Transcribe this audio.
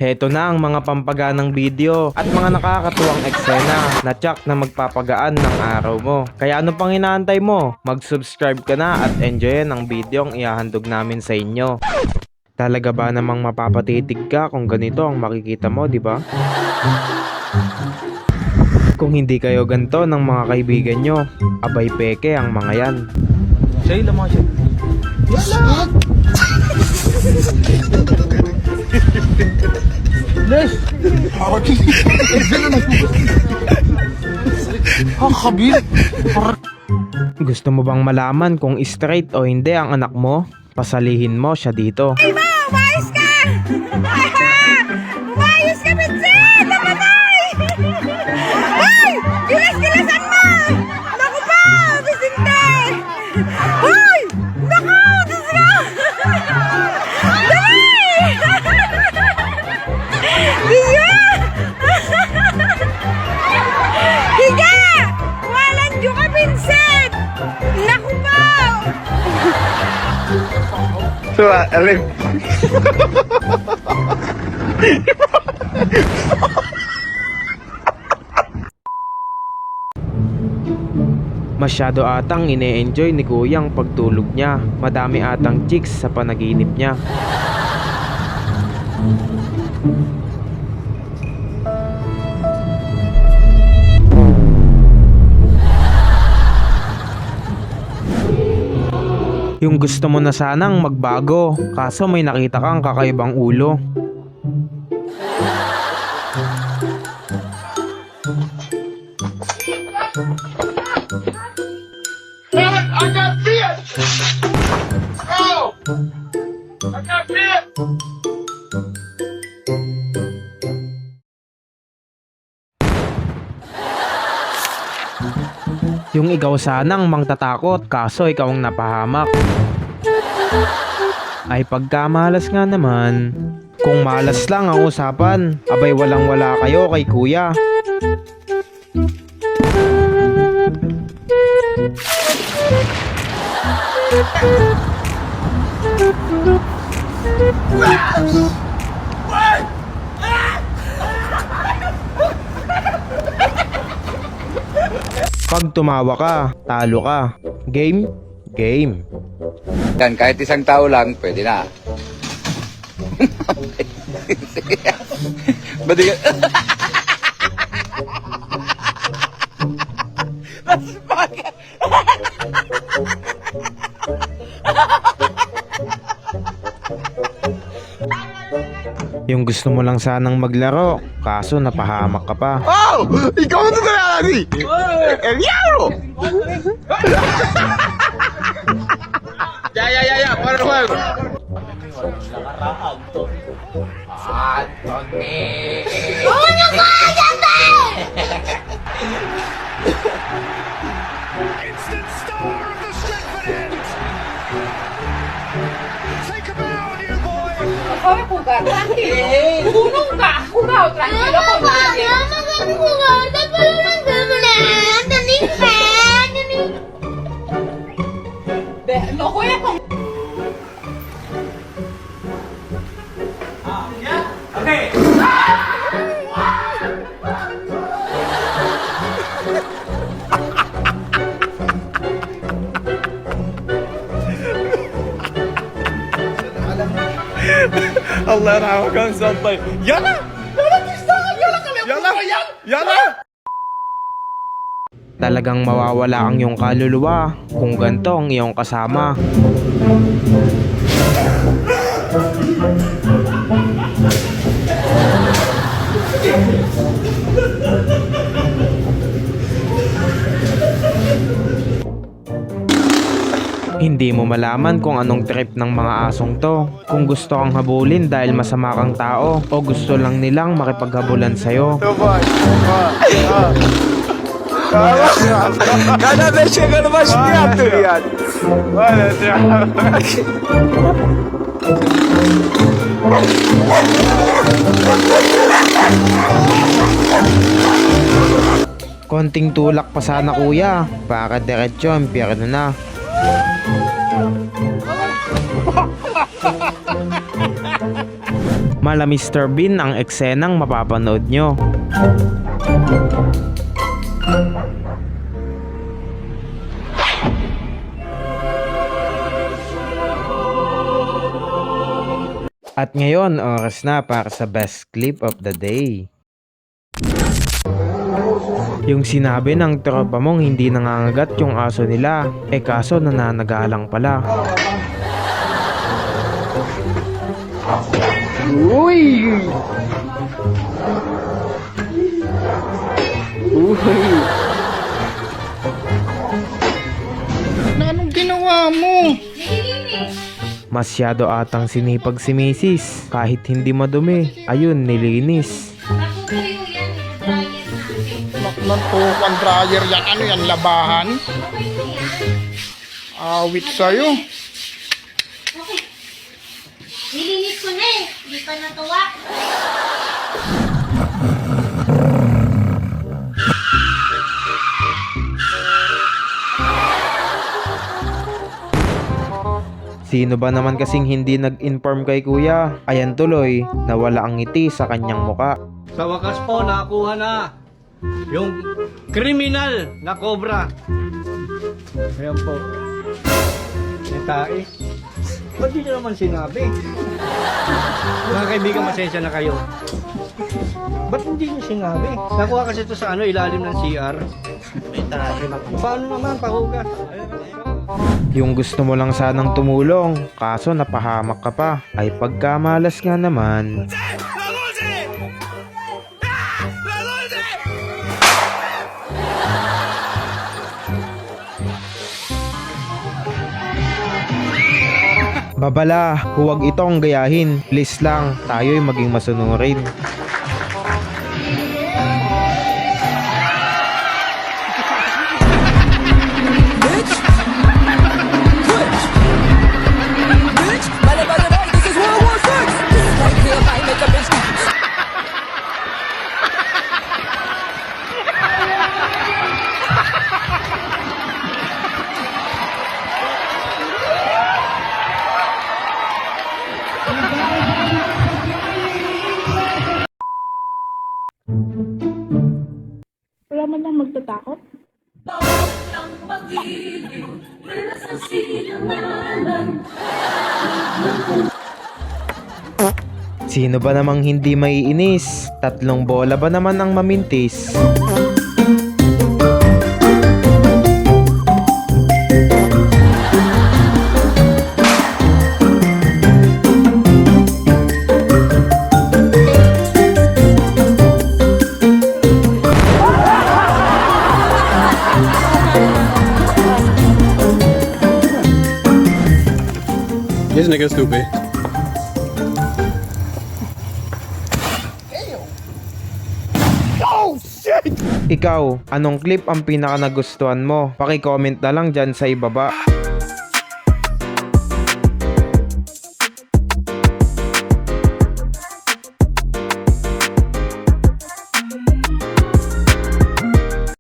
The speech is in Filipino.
Heto na ang mga pampaganang video at mga nakakatuwang eksena na tsak na magpapagaan ng araw mo. Kaya ano pang inaantay mo? Mag-subscribe ka na at enjoyin ang video ang ihahandog namin sa inyo. Talaga ba namang mapapatitig ka kung ganito ang makikita mo, di ba? Kung hindi kayo ganito ng mga kaibigan nyo, abay peke ang mga yan. Siya lang mga siya. Les! Kabil! Gusto mo bang malaman kung straight o hindi ang anak mo? Pasalihin mo siya dito. Ay ma! Umayos ka! Umayos ka, Vincent! Namatay! Ay! Gilas-gilasan mo! Naku pa! Vicente! Ay! Naku! Diyos ka! Dali! Higa! Higa! Walang diyo ka, Vincent! Naku pa! So, alin? Masyado atang ine-enjoy ni Kuya ang pagtulog niya. Madami atang chicks sa panaginip niya. Yung gusto mo na sanang magbago, kaso may nakita kang kakaibang ulo. I got bit! Oh! I got bit! Yung ikaw sanang mangtatakot, kaso ikaw ang napahamak. Ay pagkamalas nga naman. Kung malas lang ang usapan, abay walang wala kayo kay Kuya. Pag tumawa ka, talo ka. Game? Game. Dan kahit isang tao lang, pwede na. Badi ka... Yung gusto mo lang sanang maglaro, kaso napahamak ka pa. Oh! Ikaw ang naglalagi! El diablo! Ya, para naman! Instant star of the Stretford end. Take a bow, new boy. Ahora jugar, tranquilo. Tú nunca has jugado tranquilo con nadie. No juegues con... Allah yarhamakan sampai. Yana! Yana bisa! Yana kalian yan! Yana! Talagang mawawala ang iyong kaluluwa kung ganito ang iyong kasama. Hindi mo malaman kung anong trip ng mga asong to. Kung gusto kang habulin dahil masama kang tao o gusto lang nilang makipaghabulan sa'yo. Cada vez chegando mais perto, viado! Olha, Konting tulak pa sana Kuya, para diretso ang impyerno na. Mala Mr. Bean ang eksenang mapapanood nyo. At ngayon, oras na para sa best clip of the day. Yung sinabi ng tropa mong hindi nangangagat yung aso nila, kaso nananagalang pala. Anong ginawa mo? Masyado atang sinipag si Mrs. Kahit hindi madumi, ayun, nilinis. Nakukuyo yan. Dryer natin. Nantukan dryer yan. Ano yan? Labahan? Okay na yan. Awit sa'yo. Okay. Nilinis ko na eh. Hindi pa natuwa. Sino ba naman kasing hindi nag-inform kay kuya? Ayan tuloy, nawala ang ngiti sa kanyang muka. Sa wakas po, nakakuha na yung kriminal na cobra. Ayan po. Yung tae. Ba't di nyo naman sinabi? Mga kaibigan, masensya na kayo. Ba't hindi nyo sinabi? Nakuha kasi ito sa ilalim ng CR. Paano naman, pahugas? Yung gusto mo lang sanang tumulong, kaso napahamak ka pa. Ay pagkamalas nga naman. Babala, huwag itong gayahin. Please lang, tayo'y maging masunurin. Wala man lang magtatakot. Sino ba namang hindi maiinis? 3 bola ba naman ang mamintis? This nigga stupid. Ikaw, anong clip ang pinaka nagustuhan mo? Paki-comment na lang dyan sa ibaba.